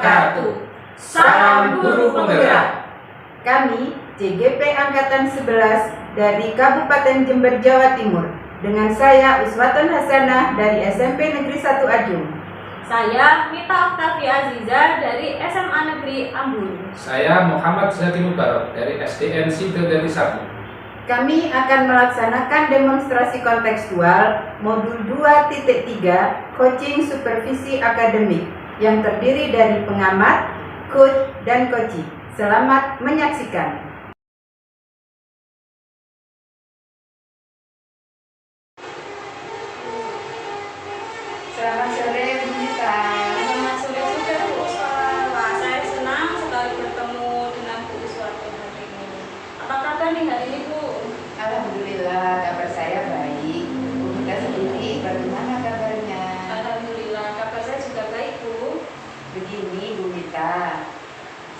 wabarakatuh. Salam Guru Penggerak. Kami CGP Angkatan 11 dari Kabupaten Jember, Jawa Timur. Dengan saya Uswatun Hasanah dari SMP Negeri 1 Ajung. Saya Mita Oktavia Aziza dari SMA Negeri Ambulu. Saya Muhammad Zati Mubarok dari SDN Sidodadi 1. Kami akan melaksanakan demonstrasi kontekstual modul 2.3 Coaching Supervisi Akademik yang terdiri dari pengamat, coach, dan coaching. Selamat menyaksikan. Selamat sore, Bu Nita. Selamat sore juga Bu Uswa. Saya senang sekali bertemu dengan Bu Uswa hari ini. Apa kabar nih hari ini Bu? Alhamdulillah, kabar saya baik. Bu Nita sendiri, bagaimana kabarnya? Alhamdulillah, kabar saya juga baik Bu. Begini Bu Nita,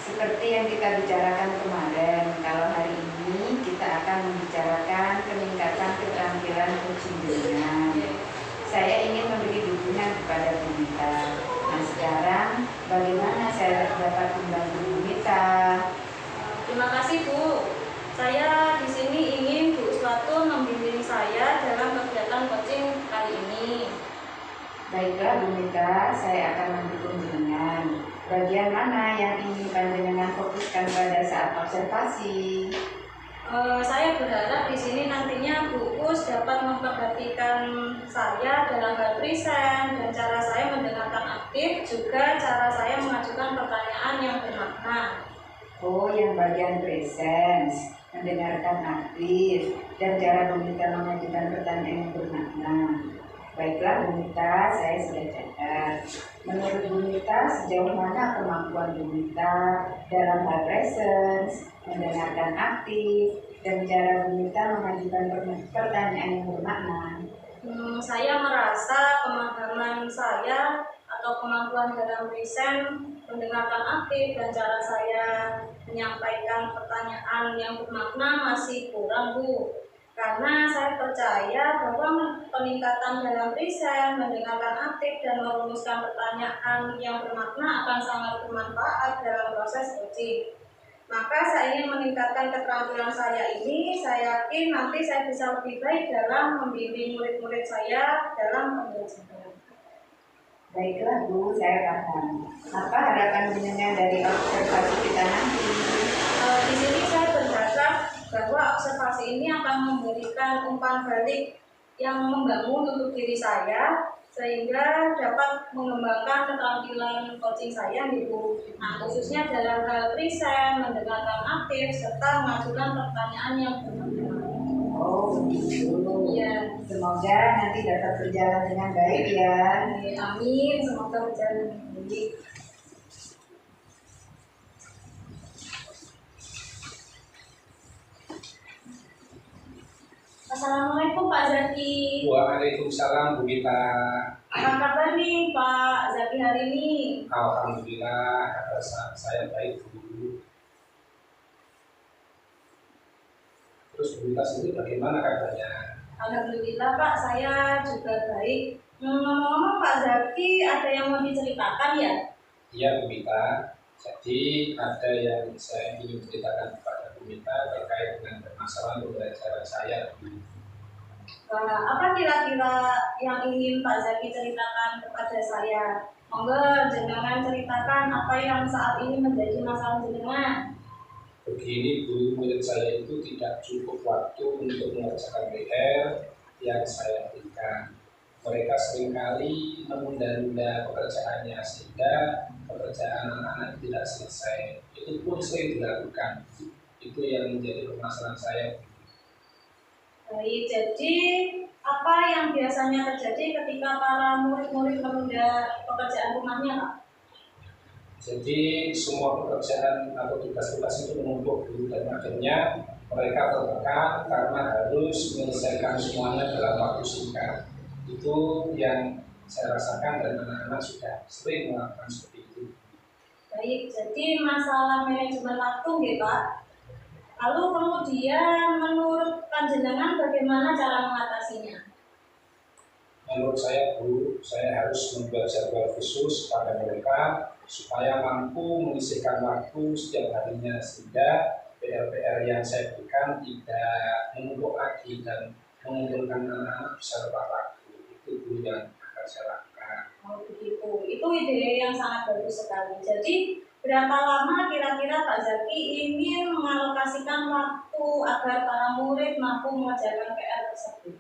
seperti yang kita bicarakan kemarin, kalau hari ini kita akan membicarakan peningkatan keterampilan coaching dengan. Saya ingin memberi dukungan kepada Bu Nita. Nah sekarang bagaimana saya dapat membantu Bu Nita? Terima kasih Bu. Saya di sini ingin Bu Uswatun membimbing saya dalam kegiatan coaching kali ini. Baiklah Bu Nita, saya akan mendukung jenengan. Bagian mana yang ingin panjenengan fokuskan pada saat observasi? Saya berharap di sini nantinya Bu Us dapat memperhatikan saya dalam hal present dan cara saya mendengarkan aktif, juga cara saya mengajukan pertanyaan yang bermakna. Oh, yang bagian presence, mendengarkan aktif, dan cara Bu Nita mengajukan pertanyaan yang bermakna. Baiklah Bu Nita, saya sudah catat. Menurut Bu Nita, sejauh mana kemampuan Bu Nita dalam hal presence, mendengarkan aktif, dan cara Bu Nita mengajukan pertanyaan yang bermakna? Saya merasa pemahaman saya atau kemampuan dalam present, mendengarkan aktif, dan cara saya menyampaikan pertanyaan yang bermakna masih kurang Bu. Karena saya percaya bahwa peningkatan dalam present, mendengarkan aktif, dan merumuskan pertanyaan yang bermakna akan sangat bermanfaat dalam proses coaching. Maka saya ingin meningkatkan keterampilan saya ini. Saya yakin nanti saya bisa lebih baik dalam membimbing murid-murid saya dalam pembelajaran. Baiklah Bu, saya paham. Apa harapan jenengan dari observasi kita nanti? Di sini saya berharap bahwa observasi ini akan memberikan umpan balik yang membangun untuk diri saya, sehingga dapat mengembangkan keterampilan coaching saya gitu. Nah, khususnya dalam hal present, mendengarkan aktif, serta mengajukan pertanyaan yang bermakna. Oh begitu. Iya. Semoga nanti dapat berjalan dengan baik ya. Amin, semoga berjalan dengan baik. Assalamualaikum Pak Zaki. Waalaikumsalam Bu Mita. Apa kabar nih Pak Zaki hari ini? Alhamdulillah, kabar saya baik Bu. Terus Bu Mita sendiri bagaimana kabarnya? Alhamdulillah Pak, saya juga baik. Ngomong-ngomong Pak Zaki, ada yang mau diceritakan ya? Iya Bu Mita. Jadi ada yang saya ingin ceritakan kepada Bu Mita terkait dengan permasalahan pembelajaran saya. Apa kira-kira yang ingin Pak Zaki ceritakan kepada saya? Monggo jenengan ceritakan apa yang saat ini menjadi masalah jenengan. Begini Bu, murid saya itu tidak cukup waktu untuk mengerjakan PR yang saya berikan. Mereka seringkali menunda-nunda pekerjaannya sehingga pekerjaan anak-anak tidak selesai. Itu pun sering dilakukan. Itu yang menjadi permasalahan saya. Baik, jadi apa yang biasanya terjadi ketika para murid-murid menunda pekerjaan rumahnya Pak? Jadi semua pekerjaan atau tugas-tugas itu menumpuk dulu dan akhirnya mereka tertekan karena harus menyelesaikan semuanya dalam waktu singkat. Itu yang saya rasakan dan anak-anak sudah sering melakukan seperti itu. Baik, jadi masalah manajemen waktu ya Pak. Lalu kemudian menurut panjenengan bagaimana cara mengatasinya? Menurut saya Bu, Saya harus membuat jadwal khusus pada mereka supaya mampu menyisihkan waktu setiap harinya, sehingga PR-PR yang saya berikan tidak menumpuk lagi dan mengumpulkan anak-anak bisa tepat waktu. Itu dulu yang akan saya lakukan. Oh begitu, itu ide yang sangat bagus sekali. Jadi berapa lama kira-kira Pak Zaki ingin mengalokasikan waktu agar para murid mampu mengerjakan PR tersebut?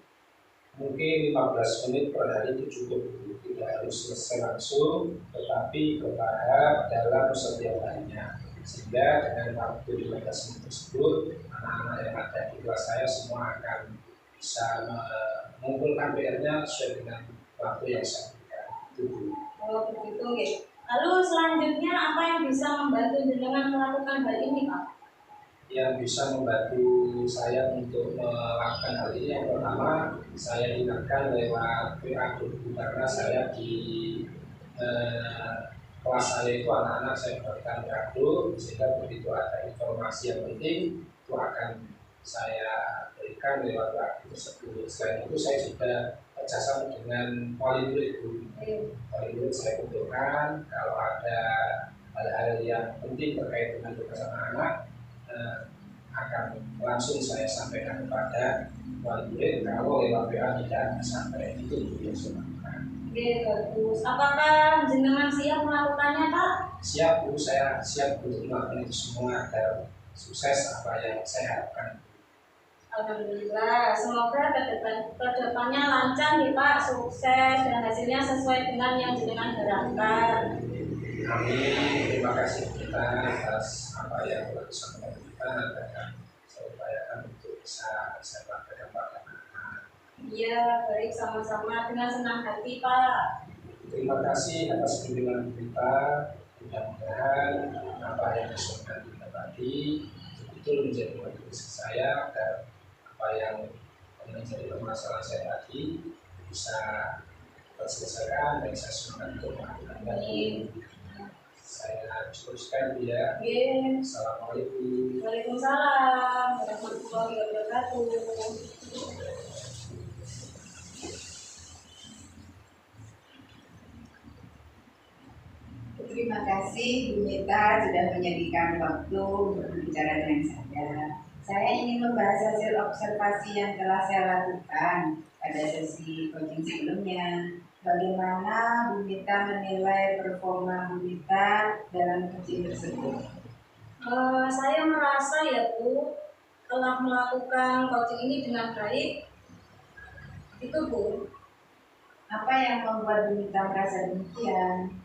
Mungkin 15 menit per hari itu cukup, tidak harus selesai langsung, tetapi bertahap dalam setiap harinya. Sehingga dengan waktu 15 menit tersebut, anak-anak yang ada di kelas saya semua akan bisa mengumpulkan PR-nya sesuai dengan waktu yang saya berikan. Oh begitu ya. Lalu selanjutnya apa yang bisa membantu jenengan melakukan hal ini Pak? Yang bisa membantu saya untuk melakukan hal ini, yang pertama saya ingatkan lewat WA group, karena saya di kelas saya itu anak-anak saya berikan WA group, sehingga begitu ada informasi yang penting itu akan saya berikan lewat WA group tersebut. Selain itu saya juga kerjasama dengan wali murid. Wali murid saya kumpulkan kalau ada hal-hal yang penting terkait dengan tugas anak-anak, akan langsung saya sampaikan kepada wali murid. Kalau lewat WA tidak sampai, itu yang saya lakukan. Oke, bagus. Apakah jenengan siap melakukannya Pak? Siap Bu, saya siap untuk melakukan itu semua agar sukses apa yang saya harapkan. Alhamdulillah, semoga kedepannya lancar nih Pak, sukses dan hasilnya sesuai dengan yang jenengan harapkan. Amin. Terima kasih kita atas apa yang telah disampaikan kita, dan saya upayakan untuk bisa saya sampaikan pada anak-anak. Iya, baik, sama-sama dengan senang hati Pak. Terima kasih atas bimbingan kita. Mudah-mudahan apa yang disampaikan kita tadi betul menjadi motivasi saya, agar apa yang menjadi permasalahan saya tadi bisa terselesaikan dan saya semangat untuk melakukannya. Saya teruskan ya. Assalamualaikum. Waalaikumsalam warahmatullahi wabarakatuh. Terima kasih Bu Mita sudah menyediakan waktu untuk berbicara dengan saya. Saya ingin membahas hasil observasi yang telah saya lakukan pada sesi coaching sebelumnya. Bagaimana Bu Mita menilai performa Bu Mita dalam coaching tersebut? Saya merasa ya Bu, telah melakukan coaching ini dengan baik. Itu Bu. Apa yang membuat Bu Mita merasa demikian?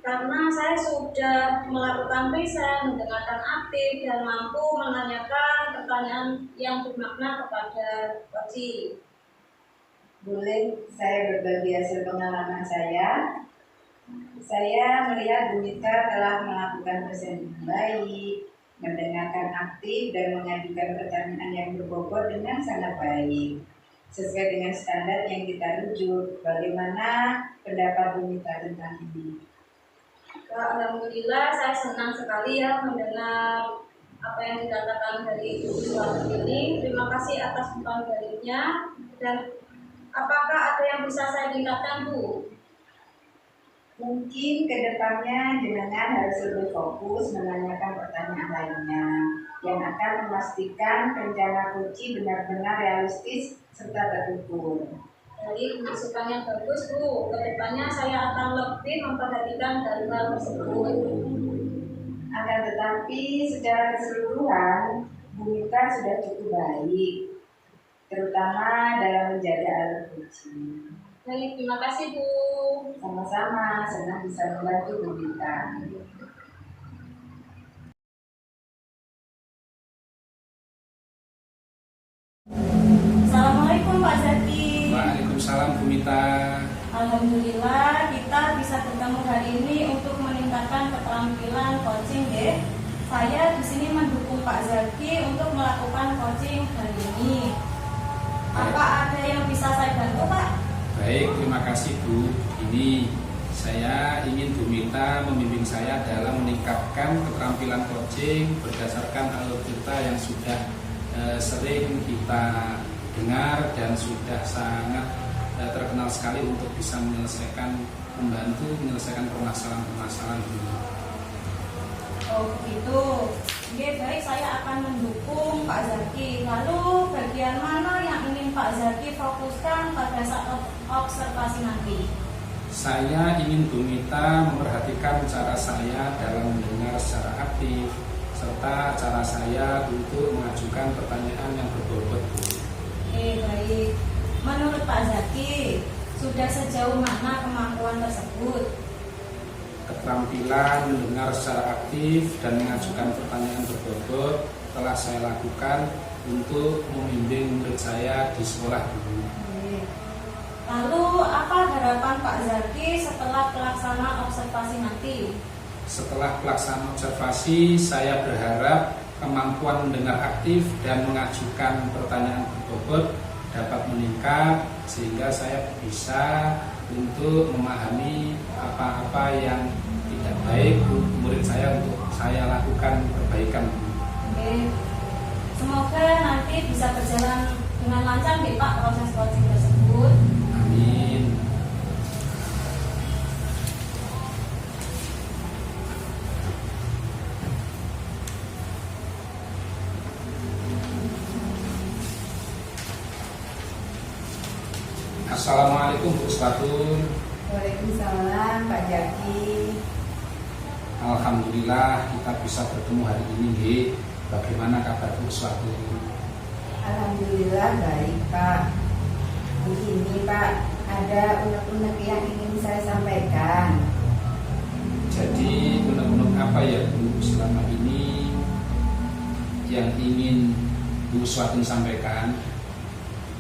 Karena saya sudah melakukan riset, mendengarkan aktif, dan mampu menanyakan pertanyaan yang bermakna kepada coaching. Boleh saya berbagi hasil pengalaman saya? Saya melihat Bu Mita telah melakukan presentasi dengan baik, mendengarkan aktif, dan mengajukan pertanyaan yang berbobot dengan sangat baik, sesuai dengan standar yang kita rujuk. Bagaimana pendapat Bu Mita tentang ini? Alhamdulillah, saya senang sekali ya mendengar apa yang dikatakan dari Ibu Suami ini. Terima kasih atas umpan baliknya. Dan apakah ada yang bisa saya tingkatkan Bu? Mungkin kedepannya jenengan harus lebih fokus menanyakan pertanyaan lainnya yang akan memastikan rencana coaching benar-benar realistis serta terukur. Jadi masukan yang bagus Bu. Kedepannya saya akan lebih memperhatikan hal-hal tersebut. Akan tetapi secara keseluruhan Bu Mita sudah cukup baik, terutama dalam menjaga alur coaching. Baik, terima kasih Bu. Sama-sama, senang bisa membantu Bu Mita. Assalamualaikum Pak Zaki. Waalaikumsalam Bu Mita. Alhamdulillah kita bisa bertemu hari ini untuk meningkatkan keterampilan coaching ya. Saya di sini mendukung Pak Zaki untuk melakukan coaching hari ini. Apa ada yang bisa saya bantu Pak? Baik, terima kasih Bu. Ini saya ingin Bu Mita membimbing saya dalam meningkatkan keterampilan coaching berdasarkan alur cerita yang sudah sering kita dengar dan sudah sangat terkenal sekali untuk bisa membantu menyelesaikan permasalahan-permasalahan ini. Oh begitu. Oke, baik, saya akan mendukung Pak Zaki. Lalu bagian mana yang ingin Pak Zaki fokuskan pada saat observasi nanti? Saya ingin Bu Mita memperhatikan cara saya dalam mendengar secara aktif, serta cara saya untuk mengajukan pertanyaan yang berbobot, Bu. Oke, baik. Menurut Pak Zaki, sudah sejauh mana kemampuan tersebut? Keterampilan mendengar secara aktif dan mengajukan pertanyaan berbobot telah saya lakukan untuk membimbing murid saya di sekolah dulu. Lalu apa harapan Pak Zaki setelah pelaksanaan observasi nanti? Setelah pelaksanaan observasi, saya berharap kemampuan mendengar aktif dan mengajukan pertanyaan berbobot dapat meningkat sehingga saya bisa untuk memahami apa-apa yang tidak baik murid saya untuk saya lakukan perbaikan. Oke. Semoga nanti bisa berjalan dengan lancar nih Pak proses coaching tersebut. Amin. Assalamualaikum Bu Swatun. Waalaikumsalam Pak Zaki. Alhamdulillah kita bisa bertemu hari ini. Bagaimana kabar Bu Swatun? Alhamdulillah baik Pak. Begini Pak, ada unek-unek yang ingin saya sampaikan. Jadi unek-unek apa ya Bu selama ini yang ingin Bu Swatun sampaikan?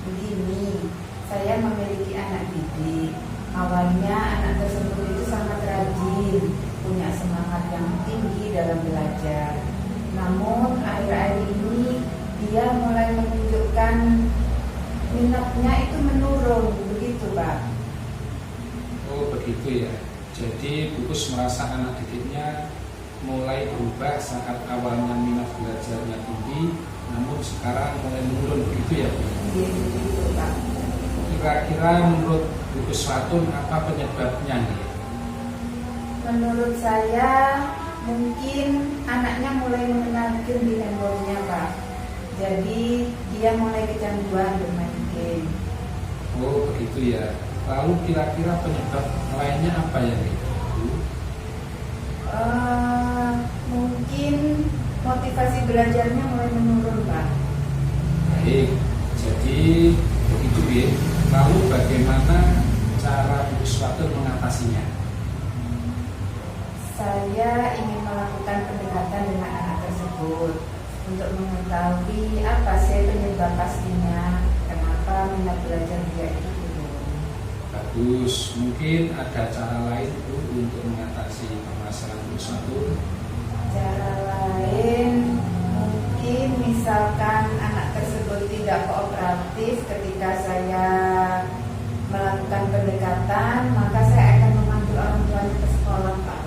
Begini, saya memiliki anak didik. Awalnya anak tersebut itu sangat rajin, punya semangat yang tinggi dalam belajar. Namun akhir-akhir ini dia mulai menunjukkan minatnya itu menurun, begitu Pak. Oh begitu ya. Jadi Bukus merasa anak didiknya mulai berubah saat awalnya minat belajarnya tinggi, namun sekarang mulai menurun, begitu ya Bu? Iya, begitu Pak. Kira-kira menurut Bukus Swatun apa penyebabnya nih? Menurut saya mungkin anaknya mulai mengenal game di handphonenya Pak. Jadi dia mulai kecanduan bermain game. Oh begitu ya. Lalu kira-kira penyebab lainnya apa ya nih? Mungkin motivasi belajarnya mulai menurun Pak. Baik, jadi begitu ya. Lalu bagaimana cara Bukus Swatun mengatasinya? Saya ingin melakukan pendekatan dengan anak tersebut untuk mengetahui apa sih penyebab pastinya kenapa minat belajar dia itu turun. Bagus, mungkin ada cara lain Bu untuk mengatasi permasalahan Bukus Swatun. Cara lain mungkin misalkan anak tersebut tidak kooperatif ketika saya melakukan pendekatan, maka saya akan memanggil orang tuanya ke sekolah Pak.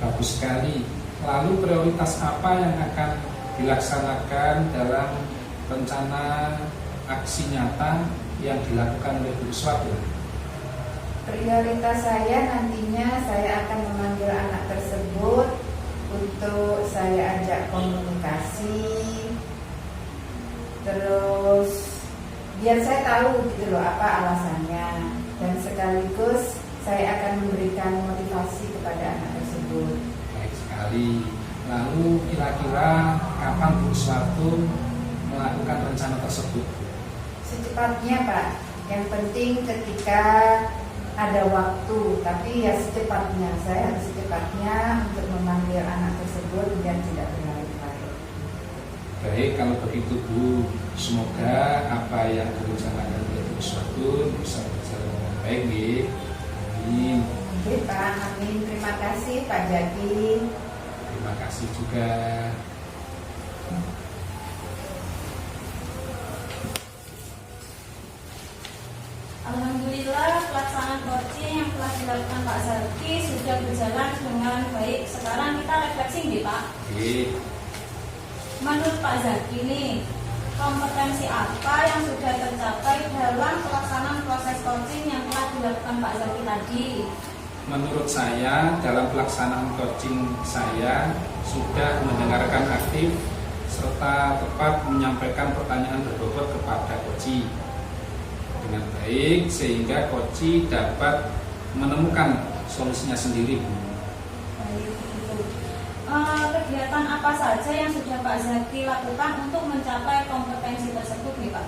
Bagus sekali. Lalu prioritas apa yang akan dilaksanakan dalam rencana aksi nyata yang dilakukan oleh Bukus Swatun? Prioritas saya nantinya saya akan memanggil anak tersebut untuk saya ajak komunikasi, terus biar saya tahu gitu loh apa alasannya, dan sekaligus saya akan memberikan motivasi kepada anak tersebut. Baik sekali. Lalu kira-kira kapan Bukus Swatun melakukan rencana tersebut? Secepatnya Pak, yang penting ketika ada waktu, tapi ya secepatnya, saya harus secepatnya untuk memanggil anak tersebut biar tidak berlarut-larut. Baik, kalau begitu Bu, semoga apa yang direncanakan oleh Bukus Swatun bisa berjalan dengan baik. Amin. Oke Pak, amin. Terima kasih Pak Zaki. Terima kasih juga. Alhamdulillah pelaksanaan coaching yang telah dilakukan Pak Zaki sudah berjalan dengan baik. Sekarang kita refleksi nih Pak. Oke. Menurut Pak Zaki nih, kompetensi apa yang sudah tercapai dalam pelaksanaan proses coaching yang telah dilakukan Pak Zaki tadi? Menurut saya, dalam pelaksanaan coaching saya sudah mendengarkan aktif serta tepat menyampaikan pertanyaan berbobot kepada coach dengan baik sehingga coach dapat menemukan solusinya sendiri. Baik, begitu. Kegiatan apa saja yang sudah Pak Zaki lakukan untuk mencapai kompetensi tersebut nih Pak?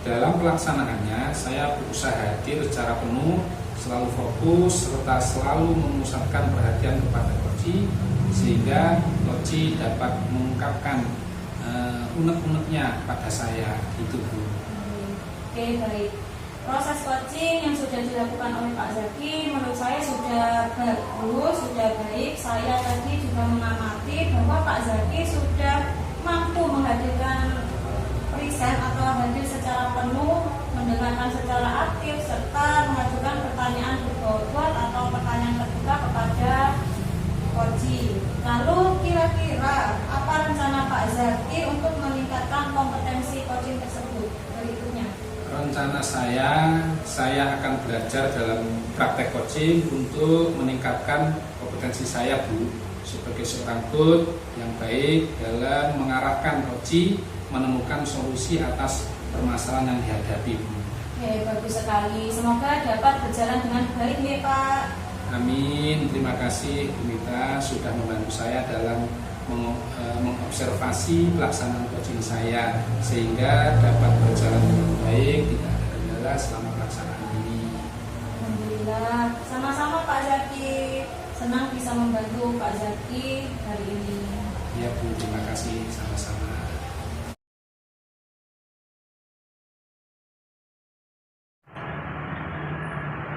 Dalam pelaksanaannya, saya berusaha hadir secara penuh, selalu fokus, serta selalu memusatkan perhatian kepada coach sehingga coach dapat mengungkapkan unek-uneknya pada saya. Itu Bu. Oke, baik. Proses coaching yang sudah dilakukan oleh Pak Zaki menurut saya sudah bagus, sudah baik. Saya tadi juga mengamati bahwa Pak Zaki sudah mampu menghadirkan present atau hadir secara penuh, mendengarkan secara aktif, serta mengajukan pertanyaan berbobot atau pertanyaan terbuka kepada coach. Lalu kira-kira apa rencana Pak Zaki untuk meningkatkan kompetensi coaching tersebut berikutnya? Rencana saya akan belajar dalam praktek coaching untuk meningkatkan kompetensi saya Bu sebagai seorang coach yang baik dalam mengarahkan coach menemukan solusi atas permasalahan yang dihadapi Bu. Oke, bagus sekali. Semoga dapat berjalan dengan baik nih Pak. Amin. Terima kasih Bu Mita sudah membantu saya dalam mengobservasi pelaksanaan coaching saya sehingga dapat berjalan dengan baik, tidak ada kendala selama pelaksanaan ini. Alhamdulillah. Sama-sama Pak Zaki. Senang bisa membantu Pak Zaki hari ini. Ya Bu, terima kasih sama-sama.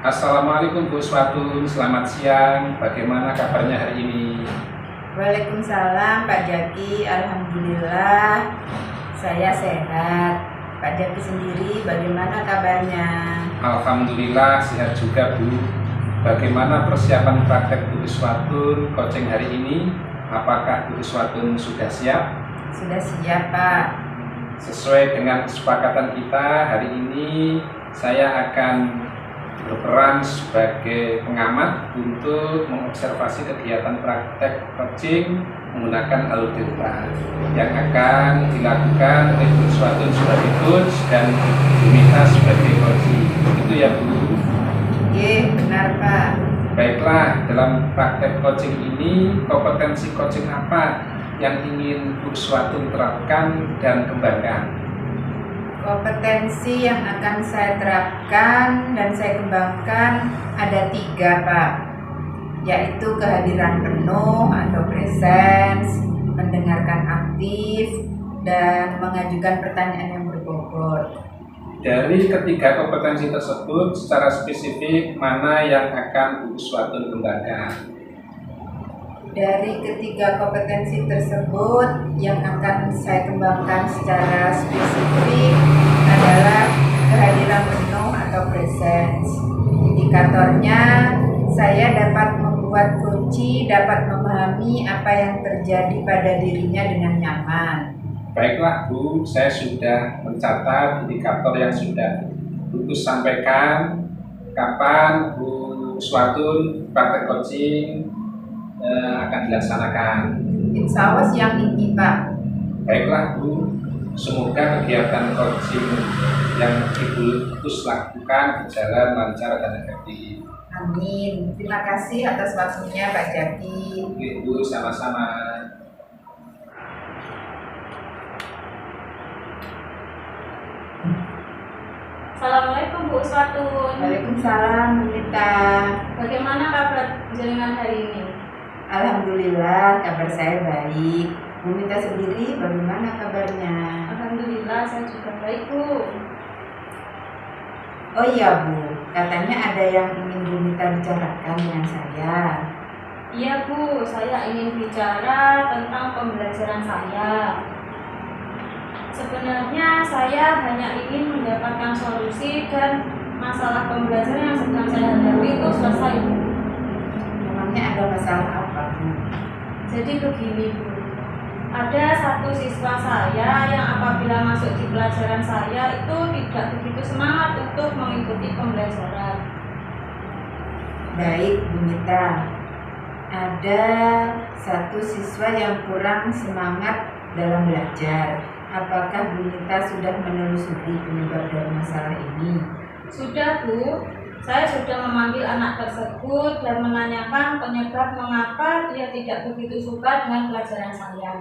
Assalamualaikum Bu Swatun, selamat siang. Bagaimana kabarnya hari ini? Waalaikumsalam Pak Zaki, alhamdulillah saya sehat. Pak Zaki sendiri bagaimana kabarnya? Alhamdulillah sehat juga Bu. Bagaimana persiapan praktek Bu Swatun coaching hari ini? Apakah Bu Swatun sudah siap? Sudah siap Pak. Sesuai dengan kesepakatan kita hari ini, saya akan berperan sebagai pengamat untuk mengobservasi kegiatan praktek coaching menggunakan algoritma yang akan dilakukan oleh Bu Swatun sebagai coach dan Bu Mita sebagai coach. Itu ya Bu. Oke, benar Pak. Baiklah, dalam praktek coaching ini kompetensi coaching apa yang ingin Bu Swatun terapkan dan kembangkan? Kompetensi yang akan saya terapkan dan saya kembangkan ada 3 Pak, yaitu kehadiran penuh atau presence, mendengarkan aktif, dan mengajukan pertanyaan yang berbobot. Dari ketiga kompetensi tersebut, secara spesifik mana yang akan Bu Swatun kembangkan? Dari ketiga kompetensi tersebut, yang akan saya kembangkan secara spesifik adalah kehadiran penuh atau presence. Indikatornya, saya dapat membuat kunci dapat memahami apa yang terjadi pada dirinya dengan nyaman. Baiklah Bu, saya sudah mencatat indikator yang sudah Bu sampaikan. Kapan Bu Swatun praktek coaching akan dilaksanakan? Insya Allah siang ini Pak. Baiklah Bu, semoga kegiatan coaching yang Ibu Gus lakukan berjalan lancar dan efektif. Amin. Terima kasih atas waktunya Pak Zaki. Ibu sama-sama. Assalamualaikum Bu Swatun. Waalaikumsalam Bu Mita. Bagaimana kabar jalangan hari ini? Alhamdulillah kabar saya baik. Bu Mita sendiri bagaimana kabarnya? Alhamdulillah saya juga baik Bu. Oh iya Bu, katanya ada yang ingin Bu Mita bicarakan dengan saya. Iya Bu, saya ingin bicara tentang pembelajaran saya. Sebenarnya saya hanya ingin mendapatkan solusi dan masalah pembelajaran yang sedang saya hadapi itu selesai Bu. Memangnya ada masalah apa Bu? Jadi begini Bu, Ada satu siswa saya yang apabila masuk di pelajaran saya itu tidak begitu semangat untuk mengikuti pembelajaran. Baik, Bu Mita. Ada satu siswa yang kurang semangat dalam belajar. Apakah Bu Mita sudah menelusuri penyebab dari masalah ini? Sudah, Bu. Saya sudah memanggil anak tersebut dan menanyakan penyebab mengapa dia tidak begitu suka dengan pelajaran saya.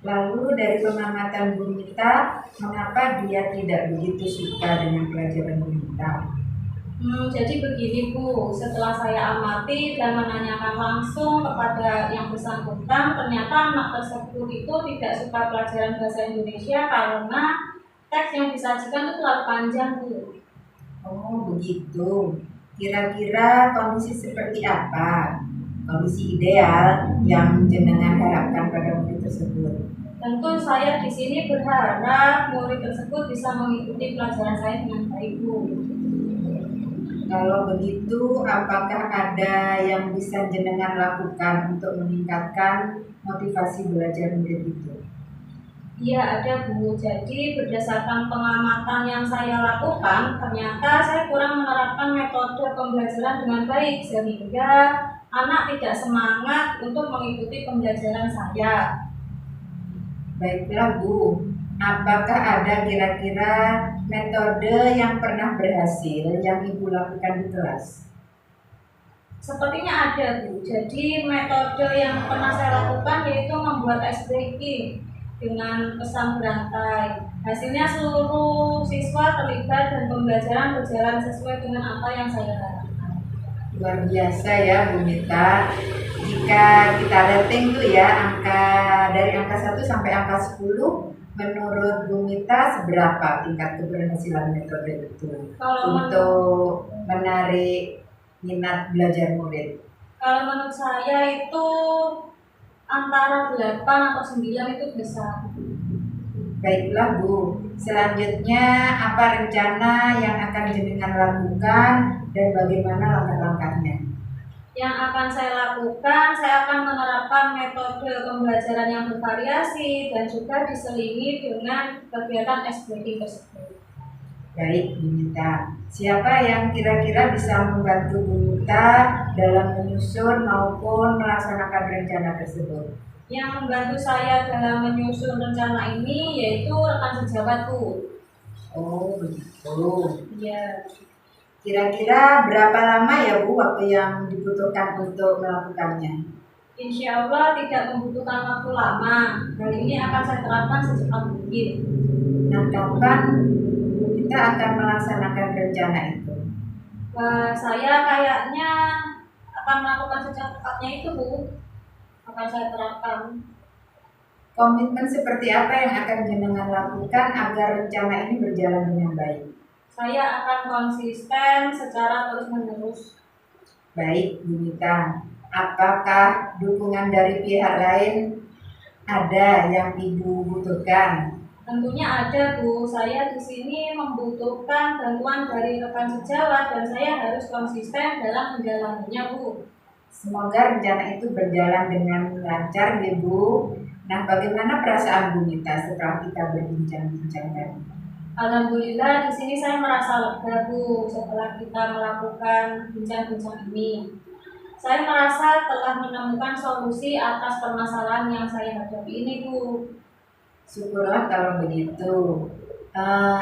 Lalu dari pengamatan Bu Mita, mengapa dia tidak begitu suka dengan pelajaran Bu Mita? Jadi begini, Bu, setelah saya amati dan menanyakan langsung kepada yang bersangkutan, ternyata anak tersebut itu tidak suka pelajaran bahasa Indonesia karena teks yang disajikan itu terlalu panjang, Bu. Oh begitu. Kira-kira kondisi seperti apa? Kondisi ideal yang jenengan harapkan pada murid tersebut? Tentu saya di sini berharap murid tersebut bisa mengikuti pelajaran saya dengan baik, Bu. Kalau begitu, apakah ada yang bisa jenengan lakukan untuk meningkatkan motivasi belajar murid itu? Iya ada, Bu. Jadi berdasarkan pengamatan yang saya lakukan, ternyata saya kurang menerapkan metode pembelajaran dengan baik sehingga anak tidak semangat untuk mengikuti pembelajaran saya. Baiklah Bu, apakah ada kira-kira metode yang pernah berhasil yang Ibu lakukan di kelas? Sepertinya ada, Bu. Jadi metode yang pernah saya lakukan yaitu membuat ice breaking dengan pesan berantai. Hasilnya seluruh siswa terlibat dan pembelajaran berjalan sesuai dengan apa yang saya harapkan. Luar biasa ya Bu Mita. Jika kita rating tuh ya, dari angka 1 sampai angka 10, menurut Bu Mita seberapa tingkat keberhasilan metode itu untuk menarik minat belajar murid? Kalau menurut saya itu antara 8 atau 9 itu besar. Baiklah Bu, selanjutnya apa rencana yang akan jenengan lakukan dan bagaimana langkah-langkahnya? Yang akan saya lakukan, saya akan menerapkan metode pembelajaran yang bervariasi dan juga diselingi dengan kegiatan SBD tersebut. Baik Bu Mita, siapa yang kira-kira bisa membantu Bu Mita dalam menyusun maupun melaksanakan rencana tersebut? Yang membantu saya dalam menyusun rencana ini yaitu rekan sejawat, Bu. Oh begitu. Iya. Kira-kira berapa lama ya Bu waktu yang dibutuhkan untuk melakukannya? Insya Allah tidak membutuhkan waktu lama. Hal ini akan saya terapkan secepat mungkin. Nah, kapan kita akan melaksanakan rencana itu? Saya kayaknya akan melakukan secepatnya itu, Bu. Akan saya terapkan. Komitmen seperti apa yang akan jenengan lakukan agar rencana ini berjalan dengan baik? Saya akan konsisten secara terus-menerus. Baik, Bu Mita. Apakah dukungan dari pihak lain ada yang Ibu butuhkan? Tentunya ada, Bu. Saya di sini membutuhkan bantuan dari rekan sejawat dan saya harus konsisten dalam menjalaninya, Bu. Semoga rencana itu berjalan dengan lancar ya Bu. Nah, bagaimana perasaan Bu Mita setelah kita berbincang-bincang tadi? Alhamdulillah di sini saya merasa lega, Bu, setelah kita melakukan bincang-bincang ini. Saya merasa telah menemukan solusi atas permasalahan yang saya hadapi ini, Bu. Syukurlah kalau begitu.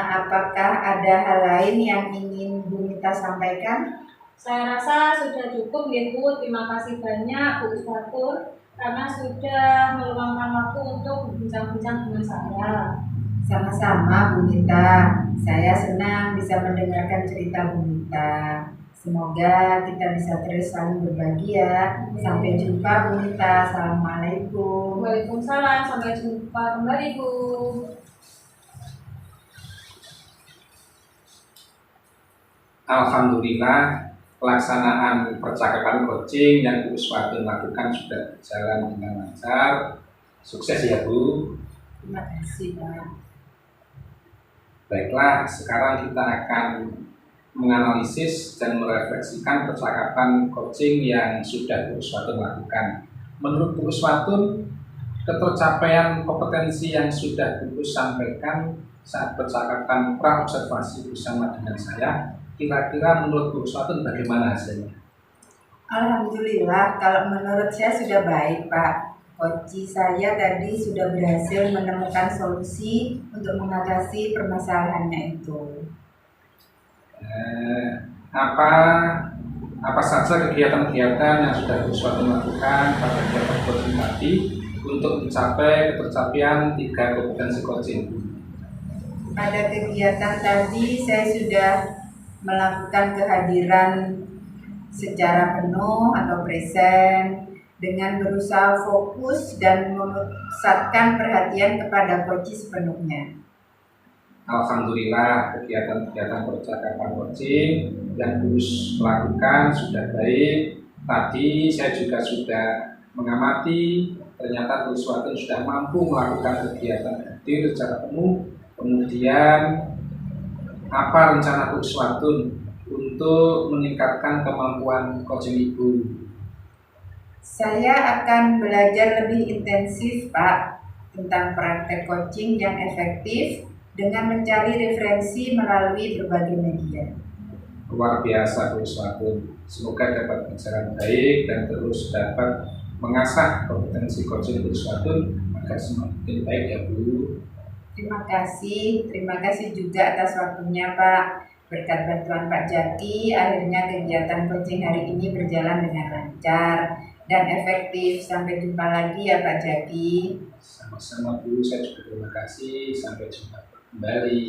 Apakah ada hal lain yang ingin Bu Mita sampaikan? Saya rasa sudah cukup ya, Bu. Terima kasih banyak Bu Ustadzur karena sudah meluangkan waktu untuk berbincang-bincang dengan saya. Sama-sama Bu Mita. Saya senang bisa mendengarkan cerita Bu Mita. Semoga kita bisa terus saling berbagi ya. Sampai jumpa Bu Mita. Assalamualaikum. Waalaikumsalam. Sampai jumpa kembali, Bu. Alhamdulillah, pelaksanaan percakapan coaching yang Bu Uswatun lakukan sudah berjalan dengan lancar. Sukses ya Bu. Terima kasih Pak. Baiklah, sekarang kita akan menganalisis dan merefleksikan percakapan coaching yang sudah Bu Uswatun lakukan. Menurut Bu Uswatun, ketercapaian kompetensi yang sudah Guru sampaikan saat percakapan pra-observasi bersama dengan saya, kira-kira menurut Guru Swatun bagaimana hasilnya? Alhamdulillah, kalau menurut saya sudah baik, Pak. Koci saya tadi sudah berhasil menemukan solusi untuk mengatasi permasalahannya itu. Apa saja kegiatan-kegiatan yang sudah Guru Swatun lakukan pada kegiatan coaching tadi untuk mencapai ketercapaian 3 kompetensi coaching? Pada kegiatan tadi saya sudah melakukan kehadiran secara penuh atau present dengan berusaha fokus dan memusatkan perhatian kepada coach sepenuhnya. Alhamdulillah, kegiatan-kegiatan percakapan coaching yang Guru lakukan sudah baik. Tadi saya juga sudah mengamati, ternyata Guru Swatun sudah mampu melakukan kegiatan hadir secara penuh. Kemudian, apa rencana Guru Swatun untuk meningkatkan kemampuan coaching Ibu? Saya akan belajar lebih intensif, Pak, tentang praktek coaching yang efektif dengan mencari referensi melalui berbagai media. Luar biasa Guru Swatun. Semoga dapat berjalan baik dan terus dapat mengasah kompetensi coaching Guru Swatun agar semakin baik ya Bu. Terima kasih juga atas waktunya, Pak. Berkat bantuan Pak Jaki, akhirnya kegiatan coaching hari ini berjalan dengan lancar dan efektif. Sampai jumpa lagi ya Pak Jaki. Sama-sama Bu, saya juga terima kasih. Sampai jumpa kembali.